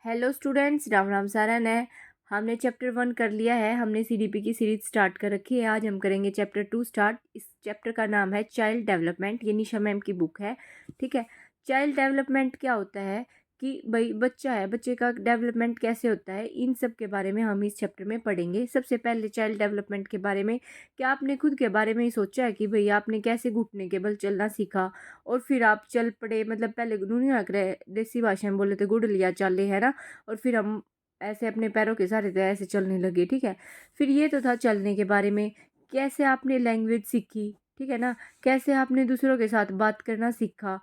Hello students, Ram Ram Saran है। हमने chapter 1 कर लिया है। हमने सीडीपी की सीरीज स्टार्ट कर रखी है। आज हम करेंगे चैप्टर 2 स्टार्ट। इस चैप्टर का नाम है चाइल्ड डेवलपमेंट। ये निशा मैम की बुक है। ठीक है। चाइल्ड डेवलपमेंट क्या होता है कि भाई बच्चा है, बच्चे का डेवलपमेंट कैसे होता है, इन सब के बारे में हम इस चैप्टर में पढ़ेंगे। सबसे पहले चाइल्ड डेवलपमेंट के बारे में क्या आपने खुद के बारे में ही सोचा है कि भाई आपने कैसे घुटने के बल चलना सीखा और फिर आप चल पड़े। मतलब पहले नहीं लग रहे, देसी भाषा में बोले तो गुड़ लिया चाले, है ना। और फिर हम ऐसे अपने पैरों के सहारे थे ऐसे चलने लगे। ठीक है। फिर ये तो था चलने के बारे में। कैसे आपने लैंग्वेज सीखी, ठीक है ना। कैसे आपने दूसरों के साथ बात करना सीखा,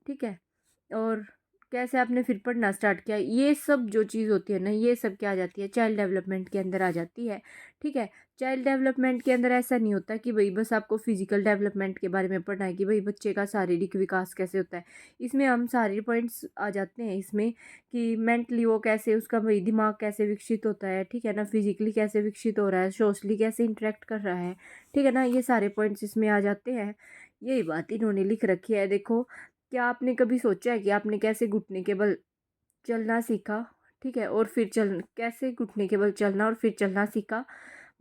ठीक है। और कैसे आपने फिर पढ़ना स्टार्ट किया, ये सब जो चीज़ होती है ना, ये सब क्या आ जाती है, चाइल्ड डेवलपमेंट के अंदर आ जाती है। ठीक है। चाइल्ड डेवलपमेंट के अंदर ऐसा नहीं होता कि भाई बस आपको फिजिकल डेवलपमेंट के बारे में पढ़ना है कि भाई बच्चे का शारीरिक विकास कैसे होता है। इसमें हम सारे पॉइंट्स आ जाते हैं इसमें कि मेंटली वो कैसे, उसका भाई दिमाग कैसे विकसित होता है, ठीक है ना। फिजिकली कैसे विकसित हो रहा है, सोशली कैसे इंटरेक्ट कर रहा है, ठीक है ना। ये सारे पॉइंट्स इसमें आ जाते हैं। यही बात इन्होंने लिख रखी है। देखो, क्या आपने कभी सोचा है कि आपने कैसे घुटने के बल चलना सीखा, ठीक है। और फिर कैसे घुटने के बल चलना और फिर चलना सीखा।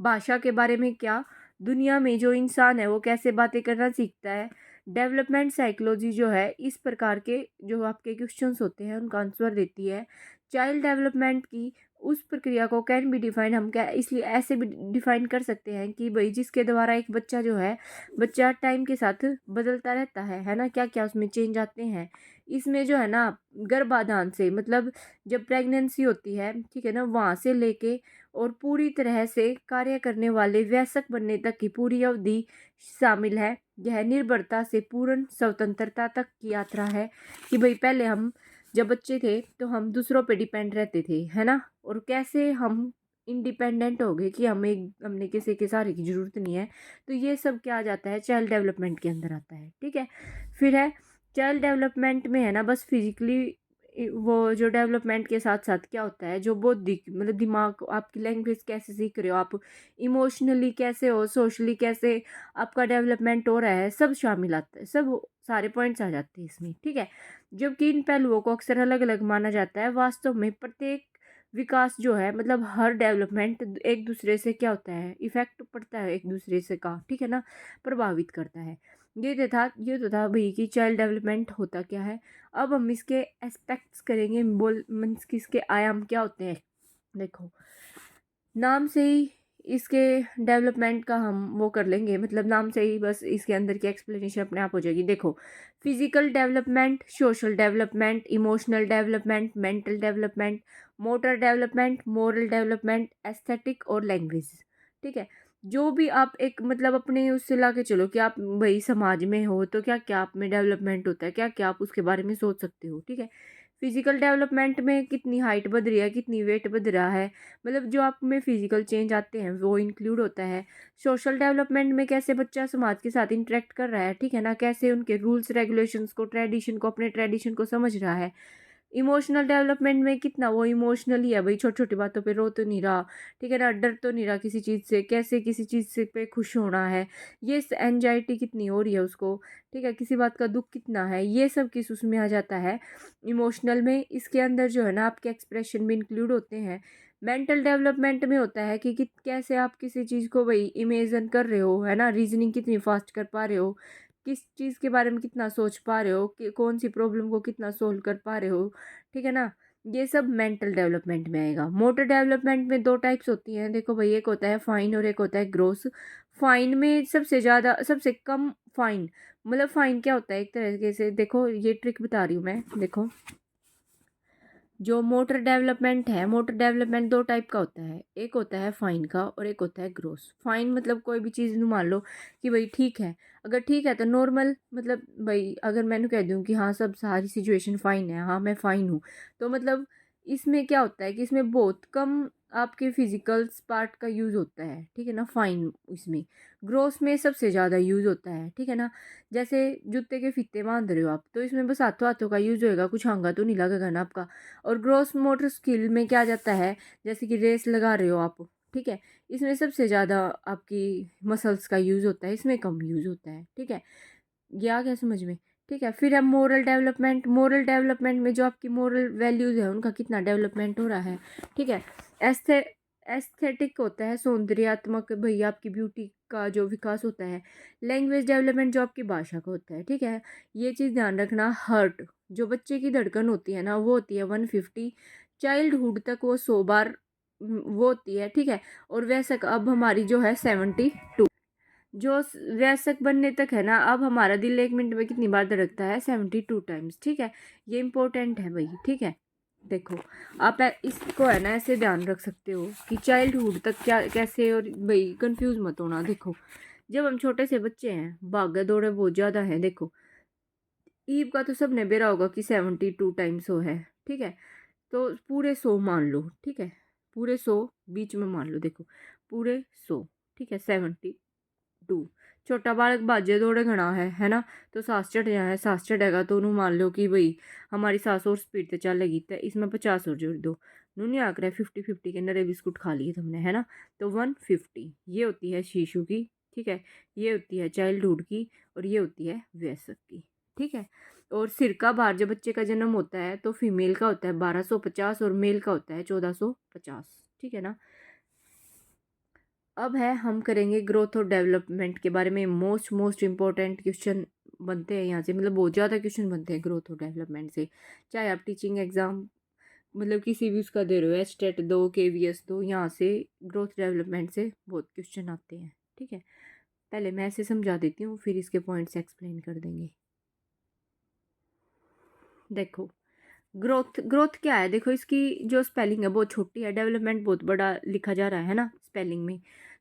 भाषा के बारे में क्या, दुनिया में जो इंसान है वो कैसे बातें करना सीखता है। डेवलपमेंट साइकोलॉजी जो है इस प्रकार के जो आपके क्वेश्चंस होते हैं उनका आंसर देती है। चाइल्ड डेवलपमेंट की उस प्रक्रिया को कैन बी डिफाइन, हम क्या इसलिए ऐसे भी डिफाइन कर सकते हैं कि भाई जिसके द्वारा एक बच्चा जो है, बच्चा टाइम के साथ बदलता रहता है ना। क्या क्या उसमें चेंज आते हैं। इसमें जो है ना, गर्भाधान से मतलब जब प्रेगनेंसी होती है, ठीक है ना, वहाँ से लेके और पूरी तरह से कार्य करने वाले वयस्क बनने तक की पूरी अवधि शामिल है। यह निर्भरता से पूर्ण स्वतंत्रता तक की यात्रा है कि भाई पहले हम जब बच्चे थे तो हम दूसरों पे डिपेंड रहते थे, है ना। और कैसे हम इंडिपेंडेंट हो गए कि हमने किसी के सहारे की जरूरत नहीं है। तो ये सब क्या आ जाता है, चाइल्ड डेवलपमेंट के अंदर आता है। ठीक है। फिर है चाइल्ड डेवलपमेंट में है ना, बस फिजिकली वो जो डेवलपमेंट के साथ साथ क्या होता है, जो बौद्धिक मतलब दिमाग, आपकी लैंग्वेज कैसे सीख रहे हो आप, इमोशनली कैसे हो, सोशली कैसे आपका डेवलपमेंट हो रहा है, सब शामिल आता है। सब सारे पॉइंट्स आ जाते हैं इसमें। ठीक है। जबकि इन पहलुओं को अक्सर अलग अलग माना जाता है, वास्तव में प्रत्येक विकास जो है मतलब हर डेवलपमेंट एक दूसरे से क्या होता है, इफेक्ट पड़ता है एक दूसरे से का, ठीक है ना, प्रभावित करता है। ये तो था भाई कि चाइल्ड डेवलपमेंट होता क्या है। अब हम इसके एस्पेक्ट्स करेंगे, बोल मीन्स कि इसके आयाम क्या होते हैं। देखो, नाम से ही इसके डेवलपमेंट का हम वो कर लेंगे, मतलब नाम से ही बस इसके अंदर की एक्सप्लेनेशन अपने आप हो जाएगी। देखो, physical development, social development, emotional development, mental development, motor development, moral development, aesthetic और लैंग्वेज। ठीक है। जो भी आप एक मतलब अपने उससे ला के चलो कि आप भाई समाज में हो तो क्या क्या आप में डेवलपमेंट होता है, क्या क्या आप उसके बारे में सोच सकते हो। ठीक है। फिजिकल डेवलपमेंट में कितनी हाइट बढ़ रही है, कितनी वेट बढ़ रहा है, मतलब जो आप में फिजिकल चेंज आते हैं वो इंक्लूड होता है। सोशल डेवलपमेंट में कैसे बच्चा समाज के साथ इंटरेक्ट कर रहा है, ठीक है ना, कैसे उनके रूल्स रेगुलेशंस को, ट्रेडिशन को, अपने ट्रेडिशन को समझ रहा है। इमोशनल डेवलपमेंट में कितना वो इमोशनली है, भाई छोटी छोटी बातों पे रो तो नहीं रहा, ठीक है ना, डर तो नहीं रहा किसी चीज़ से, कैसे किसी चीज़ से पे खुश होना है, ये एनजाइटी कितनी हो रही है उसको, ठीक है, किसी बात का दुख कितना है, ये सब किस उसमें आ जाता है, इमोशनल में। इसके अंदर जो है ना आपके एक्सप्रेशन भी इंक्लूड होते हैं। मेंटल डेवलपमेंट में होता है कि कैसे आप किसी चीज़ को भाई इमेजिन कर रहे हो, है ना, रीजनिंग कितनी फास्ट कर पा रहे हो, किस चीज़ के बारे में कितना सोच पा रहे हो, कि कौन सी प्रॉब्लम को कितना सोल्व कर पा रहे हो, ठीक है ना। ये सब मेंटल डेवलपमेंट में आएगा। मोटर डेवलपमेंट में दो टाइप्स होती हैं। देखो भाई, एक होता है फाइन और एक होता है ग्रोस। फाइन में सबसे ज़्यादा, सबसे कम फाइन, मतलब फाइन क्या होता है एक तरीके से, देखो ये ट्रिक बता रही हूँ मैं। देखो, जो मोटर डेवलपमेंट है, मोटर डेवलपमेंट दो टाइप का होता है, एक होता है फाइन का और एक होता है ग्रोस। फाइन मतलब कोई भी चीज़ मान लो कि भाई ठीक है, अगर ठीक है तो नॉर्मल, मतलब भाई अगर मैंने कह दूँ कि हाँ सब सारी सिचुएशन फाइन है, हाँ मैं फाइन हूँ, तो मतलब इसमें क्या होता है कि इसमें बहुत कम आपके फिजिकल पार्ट का यूज़ होता है, ठीक है ना, फाइन। इसमें ग्रोस में सबसे ज़्यादा यूज़ होता है, ठीक है ना। जैसे जूते के फीते बांध रहे हो आप, तो इसमें बस हाथों हाथों का यूज़ होएगा, कुछ हांगा तो नहीं लगेगा ना आपका। और ग्रॉस मोटर स्किल में क्या जाता है, जैसे कि रेस लगा रहे हो आप, ठीक है, इसमें सबसे ज़्यादा आपकी मसल्स का यूज़ होता है, इसमें कम यूज़ होता है। ठीक है। ये आ गया समझ में। ठीक है। फिर है मोरल डेवलपमेंट। मोरल डेवलपमेंट में जो आपकी मोरल वैल्यूज़ है उनका कितना डेवलपमेंट हो रहा है। ठीक है। एस्थे एस्थेटिक होता है सौंदर्यात्मक, भई आपकी ब्यूटी का जो विकास होता है। लैंग्वेज डेवलपमेंट जो आपकी भाषा का होता है। ठीक है। ये चीज़ ध्यान रखना। हार्ट, जो बच्चे की धड़कन होती है ना, वो होती है 150। चाइल्डहुड तक वो 100 बार वो होती है। ठीक है। और वयस्क अब हमारी जो है 72। जो वयस्क बनने तक है ना, अब हमारा दिल 1 मिनट में कितनी बार धड़कता है? 72 टाइम्स। ठीक है। ये इंपॉर्टेंट है भाई। ठीक है। देखो, आप इसको है ना ऐसे ध्यान रख सकते हो कि चाइल्डहुड तक क्या कैसे, और भाई कंफ्यूज मत होना। देखो, जब हम छोटे से बच्चे हैं, भागा दौड़े बहुत ज़्यादा है। देखो, ईव का तो सबने बेरा होगा कि 72 टाइम्स हो है। ठीक है। तो पूरे 100 मान लो। ठीक है। पूरे 100 बीच में मान लो। देखो, पूरे 100। ठीक है। 72। छोटा बालक भाजे दौड़े घना है ना। तो सांस चढ़ जाए, सांस चढ़ेगा तो उन्होंने मान लो कि भाई हमारी सांस और स्पीड से चलेगी, तो इसमें 50 और जोड़ दो। नूनी आकर है 50-50 के नरे बिस्कुट खा लिए तुमने, है ना। तो 150 ये होती है शिशु की। ठीक है। ये होती है चाइल्डहुड की, और ये होती है वयस्क की। ठीक है। और सिर का भार जब बच्चे का जन्म होता है तो फीमेल का होता है 1250 और मेल का होता है 1450। ठीक है ना। अब है हम करेंगे ग्रोथ और डेवलपमेंट के बारे में। मोस्ट इम्पोर्टेंट क्वेश्चन बनते हैं यहाँ से, मतलब बहुत ज़्यादा क्वेश्चन बनते हैं ग्रोथ और डेवलपमेंट से। चाहे आप टीचिंग एग्जाम मतलब किसी भी उसका दे रहे हो, एचटेट दो, केवीएस दो, यहाँ से ग्रोथ डेवलपमेंट से बहुत क्वेश्चन आते हैं। ठीक है। पहले मैं ऐसे समझा देती हूँ, फिर इसके पॉइंट्स एक्सप्लेन कर देंगे। देखो, ग्रोथ ग्रोथ क्या है? देखो, इसकी जो स्पेलिंग है बहुत छोटी है, डेवलपमेंट बहुत बड़ा लिखा जा रहा है ना स्पेलिंग में।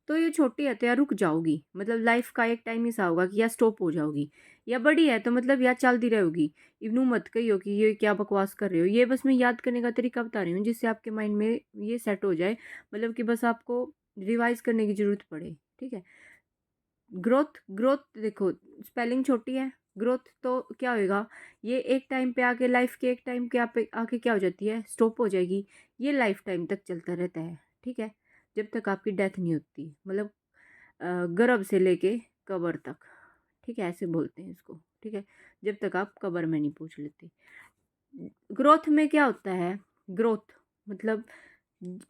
तो ये छोटी है तो या रुक जाओगी, मतलब लाइफ का एक टाइम ऐसा होगा कि या स्टॉप हो जाओगी, या बड़ी है तो मतलब या चलती रहेगी। इवनू मत कहियो कि ये क्या बकवास कर रहे हो। ये बस मैं याद करने का तरीका बता रही हूँ जिससे आपके माइंड में ये सेट हो जाए, मतलब कि बस आपको रिवाइज करने की ज़रूरत पड़े। ठीक है। ग्रोथ ग्रोथ देखो, स्पेलिंग छोटी है। ग्रोथ तो क्या होएगा, ये एक टाइम पे आके, लाइफ के एक टाइम के पे आके क्या हो जाती है? स्टॉप हो जाएगी। ये लाइफ टाइम तक चलता रहता है। ठीक है। जब तक आपकी डेथ नहीं होती, मतलब गर्भ से लेके कब्र तक। ठीक है। ऐसे बोलते हैं इसको। ठीक है। जब तक आप कब्र में नहीं पहुंच लेते। ग्रोथ में क्या होता है? ग्रोथ मतलब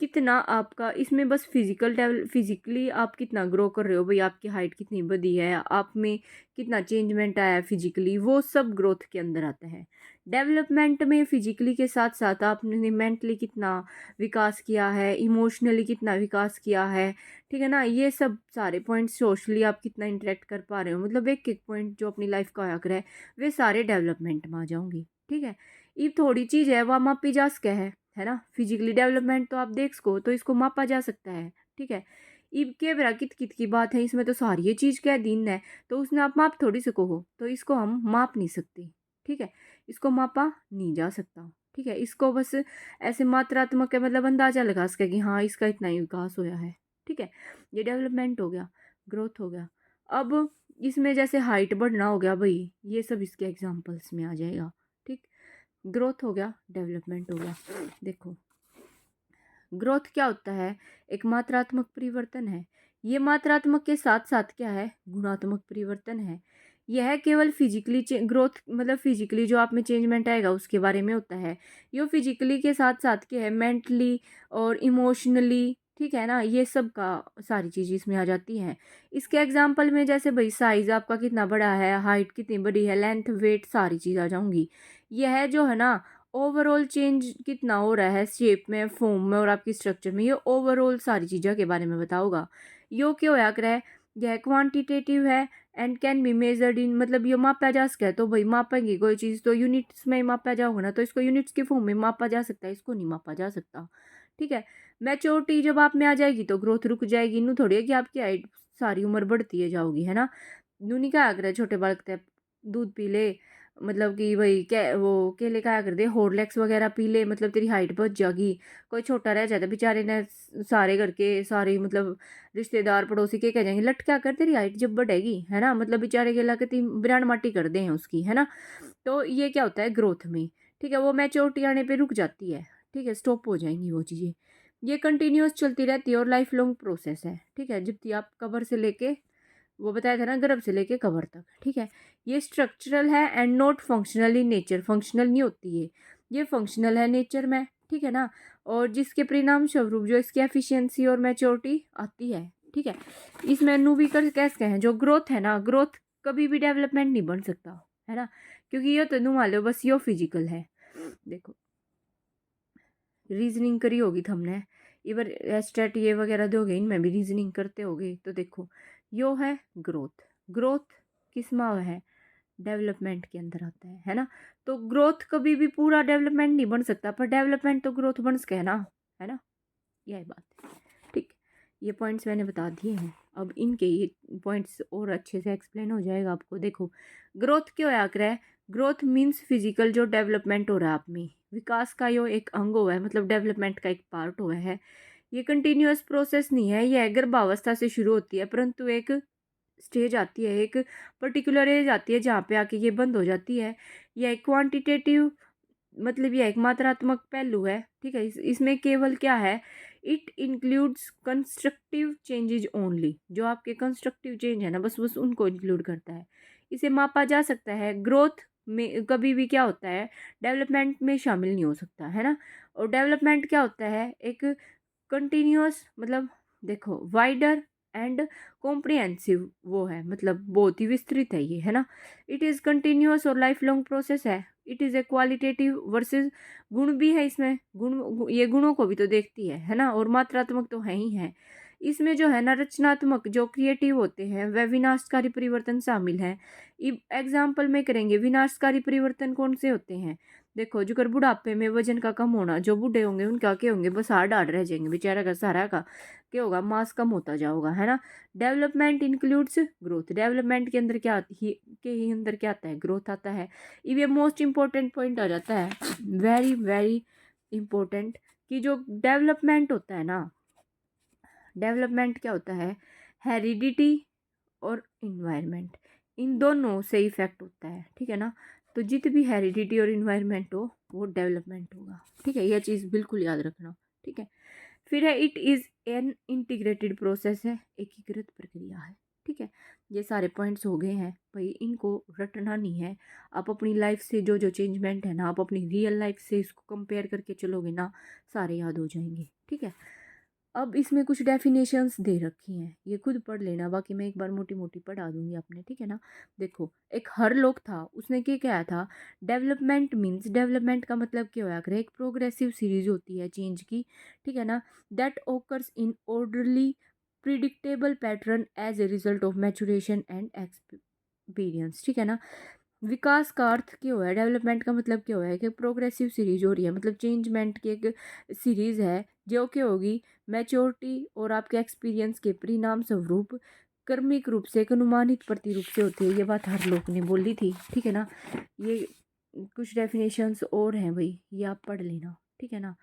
कितना आपका इसमें बस फिजिकली आप कितना ग्रो कर रहे हो, भाई आपकी हाइट कितनी बढ़ी है, आप में कितना चेंजमेंट आया है फिजिकली, वो सब ग्रोथ के अंदर आता है। डेवलपमेंट में फिजिकली के साथ साथ आपने मेंटली कितना विकास किया है, इमोशनली कितना विकास किया है। ठीक है ना। ये सब सारे पॉइंट्स, सोशली आप कितना इंटरेक्ट कर पा रहे हो, मतलब एक एक पॉइंट जो अपनी लाइफ का आया करे, वे सारे डेवलपमेंट में आ जाऊंगी। ठीक है। ये थोड़ी चीज़ है, वह मापी जा सके है ना। फिजिकली डेवलपमेंट तो आप देख सको, तो इसको मापा जा सकता है। ठीक है। इब के बरा कित कित की बात है, इसमें तो सारी ये चीज़ क्या दिन है, तो उसने आप माप थोड़ी सको हो, तो इसको हम माप नहीं सकते। ठीक है। इसको मापा नहीं जा सकता। ठीक है। इसको बस ऐसे मात्रात्मक है, मतलब अंदाजा लगा सके कि हाँ इसका इतना ही विकास होया है। ठीक है। ये डेवलपमेंट हो गया, ग्रोथ हो गया। अब इसमें जैसे हाइट बढ़ना हो गया भाई, ये सब इसके एग्जाम्पल्स में आ जाएगा। ठीक। ग्रोथ हो गया, डेवलपमेंट हो गया। देखो, ग्रोथ क्या होता है? एक मात्रात्मक परिवर्तन है। ये मात्रात्मक के साथ साथ क्या है? गुणात्मक परिवर्तन है। यह केवल फिजिकली ग्रोथ, मतलब फिजिकली जो आप में चेंजमेंट आएगा उसके बारे में होता है। ये फिजिकली के साथ साथ क्या है? मेंटली और इमोशनली। ठीक है ना। ये सब का सारी चीज़ इसमें आ जाती हैं। इसके एग्जाम्पल में जैसे भाई साइज़ आपका कितना बड़ा है, हाइट कितनी बड़ी है, लेंथ, वेट, सारी चीज़ आ जाऊंगी। यह जो है ना, ओवरऑल चेंज कितना हो रहा है शेप में, फॉर्म में और आपकी स्ट्रक्चर में, ये ओवरऑल सारी चीज़ों के बारे में बताओगा। यो क्या होया करे है? यह क्वांटिटेटिव है and can be measured in, मतलब ये मापा जा सकता है। तो भाई मापेंगे कोई चीज़ तो यूनिट्स में मापा जाओगे ना, तो इसको यूनिट्स के फॉर्म में मापा जा सकता है, इसको नहीं मापा जा सकता। ठीक है। मैच्योरिटी जब आप में आ जाएगी तो ग्रोथ रुक जाएगी। नू थोड़ी है कि आपकी हाइट सारी उम्र बढ़ती है जाओगी, है ना। नू नहीं क्या करे छोटे बालक तक दूध पी ले, मतलब कि भाई क्या वो केले खाया कर दे, हॉर्लिक्स वगैरह पी ले, मतलब तेरी हाइट बढ़ जाएगी। कोई छोटा रह जाता बेचारे ने, सारे घर के सारे मतलब रिश्तेदार पड़ोसी के कह जाएंगे लट क्या कर, तेरी हाइट जब बढ़ेगी, है ना, मतलब बेचारे के लाके तीन बिरान माटी कर दे हैं उसकी, है ना। तो ये क्या होता है ग्रोथ में? ठीक है। वो मैच्योरिटी आने पे रुक जाती है। ठीक है। स्टॉप हो जाएंगी वो चीज़ें। ये कंटिन्यूअस चलती रहती है और लाइफ लॉन्ग प्रोसेस है। ठीक है। जब आप कबर से लेके वो बताया था ना, गर्भ से लेके कबर तक, ठीक है। ये स्ट्रक्चरल है and not functional in nature, functional नहीं होती है, ये फंक्शनल है नेचर में, ठीक है ना। और जिसके परिणाम स्वरूप जो इसकी एफिशिएंसी और मैच्योरिटी आती है, ठीक है। इसमें नूविकर कैसे हैं, जो ग्रोथ है ना, ग्रोथ कभी भी डेवलपमेंट नहीं बन सकता, है ना, क्योंकि ये तो मान लो बस यो फिजिकल है। देखो रीजनिंग करी होगी तो हमने, इवर एस्टेट ये वगैरह दोगे, इनमें भी रीजनिंग करते होगे, तो देखो यो है ग्रोथ, ग्रोथ किस में है, डेवलपमेंट के अंदर आता है ना। तो ग्रोथ कभी भी पूरा डेवलपमेंट नहीं बन सकता, पर डेवलपमेंट तो ग्रोथ बन सके है ना, यही बात है, ठीक। ये पॉइंट्स मैंने बता दिए हैं, अब इनके ये पॉइंट्स और अच्छे से एक्सप्लेन हो जाएगा आपको। देखो ग्रोथ क्यों आकर है, ग्रोथ मीन्स फिजिकल जो डेवलपमेंट हो रहा है आप में, विकास का यो एक अंग हुआ है, मतलब डेवलपमेंट का एक पार्ट हुआ है। ये कंटिन्यूअस प्रोसेस नहीं है, ये गर्भावस्था से शुरू होती है, परंतु एक स्टेज आती है, एक पर्टिकुलर एज आती है जहाँ पे आके ये बंद हो जाती है। यह एक क्वांटिटेटिव, मतलब यह एक मात्रात्मक पहलू है, ठीक है। इसमें केवल क्या है, it includes constructive changes only, जो आपके कंस्ट्रक्टिव चेंज है ना, बस बस उनको इंक्लूड करता है। इसे मापा जा सकता है, ग्रोथ में कभी भी क्या होता है, डेवलपमेंट में शामिल नहीं हो सकता, है ना। और डेवलपमेंट क्या होता है, एक कंटिन्यूअस, मतलब देखो वाइडर एंड कॉम्प्रिहेंसिव वो है, मतलब बहुत ही विस्तृत है ये, है ना। इट इज़ कंटिन्यूअस और लाइफ लॉन्ग प्रोसेस है। It is a qualitative versus, गुण भी है इसमें, ये गुणों को भी तो देखती है ना, और मात्रात्मक तो है ही है। इसमें जो है ना रचनात्मक, जो क्रिएटिव होते हैं, वह विनाशकारी परिवर्तन शामिल है। एग्जाम्पल में करेंगे, विनाशकारी परिवर्तन कौन से होते हैं, देखो जो कर बुढ़ापे में वजन का कम होना, जो बूढ़े होंगे उनका क्या होंगे, बस हाड़ हाड़ रह जाएंगे बेचारा का, सारा का क्या होगा, मास कम होता जाओगा, है ना। डेवलपमेंट इंक्लूड्स ग्रोथ, डेवलपमेंट के अंदर क्या के ही अंदर क्या आता है, ग्रोथ आता है। ये मोस्ट इंपॉर्टेंट पॉइंट आ जाता है, वेरी वेरी इंपॉर्टेंट, कि जो डेवलपमेंट होता है ना, डेवलपमेंट क्या होता है, हेरिडिटी और इन्वायरमेंट, इन दोनों से इफेक्ट होता है, ठीक है ना। तो जितनी भी हेरिडिटी और इन्वायरमेंट हो वो डेवलपमेंट होगा, ठीक है, यह चीज़ बिल्कुल याद रखना, ठीक है। फिर है it is an integrated process, है एकीकृत प्रक्रिया है, ठीक है। ये सारे पॉइंट्स हो गए हैं भाई, इनको रटना नहीं है। आप अपनी लाइफ से जो जो चेंजमेंट है ना, आप अपनी रियल लाइफ से इसको कंपेयर करके चलोगे ना, सारे याद हो जाएंगे, ठीक है। अब इसमें कुछ डेफिनेशंस दे रखी हैं, ये खुद पढ़ लेना, बाकी मैं एक बार मोटी मोटी पढ़ा दूंगी आपने, ठीक है ना। देखो एक हरलोक था, उसने क्या कहा था, डेवलपमेंट मीन्स, डेवलपमेंट का मतलब क्या होया करे, एक प्रोग्रेसिव सीरीज होती है चेंज की, ठीक है ना, that occurs in orderly predictable pattern as a result of maturation and experience, ठीक है ना। विकास का अर्थ क्या हुआ है, डेवलपमेंट का मतलब क्या हुआ है, कि प्रोग्रेसिव सीरीज हो रही है, मतलब चेंजमेंट की एक सीरीज है, जो क्या होगी, मैच्योरिटी और आपके एक्सपीरियंस के परिणाम स्वरूप क्रमिक रूप से, एक अनुमानित प्रतिरूप से होती है। ये बात हर लोग ने बोली थी, ठीक है ना। ये कुछ डेफिनेशंस और हैं भाई, ये आप पढ़ लेना, ठीक है ना।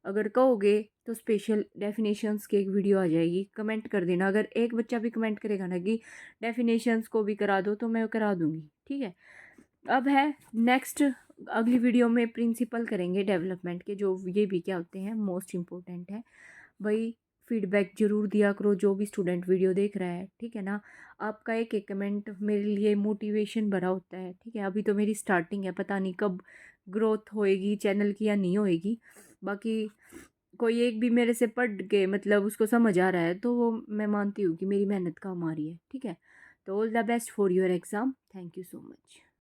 अगर कहोगे तो स्पेशल डेफिनेशंस की एक वीडियो आ जाएगी, कमेंट कर देना, अगर एक बच्चा भी कमेंट करेगा ना कि डेफिनेशंस को भी करा दो, तो मैं करा दूंगी, ठीक है। अब है नेक्स्ट, अगली वीडियो में प्रिंसिपल करेंगे डेवलपमेंट के, जो ये भी क्या होते हैं, मोस्ट इम्पोर्टेंट है भाई। फीडबैक जरूर दिया करो जो भी स्टूडेंट वीडियो देख रहा है, ठीक है ना। आपका एक एक कमेंट मेरे लिए मोटिवेशन भरा होता है, ठीक है। अभी तो मेरी स्टार्टिंग है, पता नहीं कब ग्रोथ होएगी चैनल की या नहीं होएगी, बाकी कोई एक भी मेरे से पढ़ के मतलब उसको समझ आ रहा है, तो वो मैं मानती हूँ कि मेरी मेहनत काम आ रही है, ठीक है। तो all the best for your exam, thank you so much.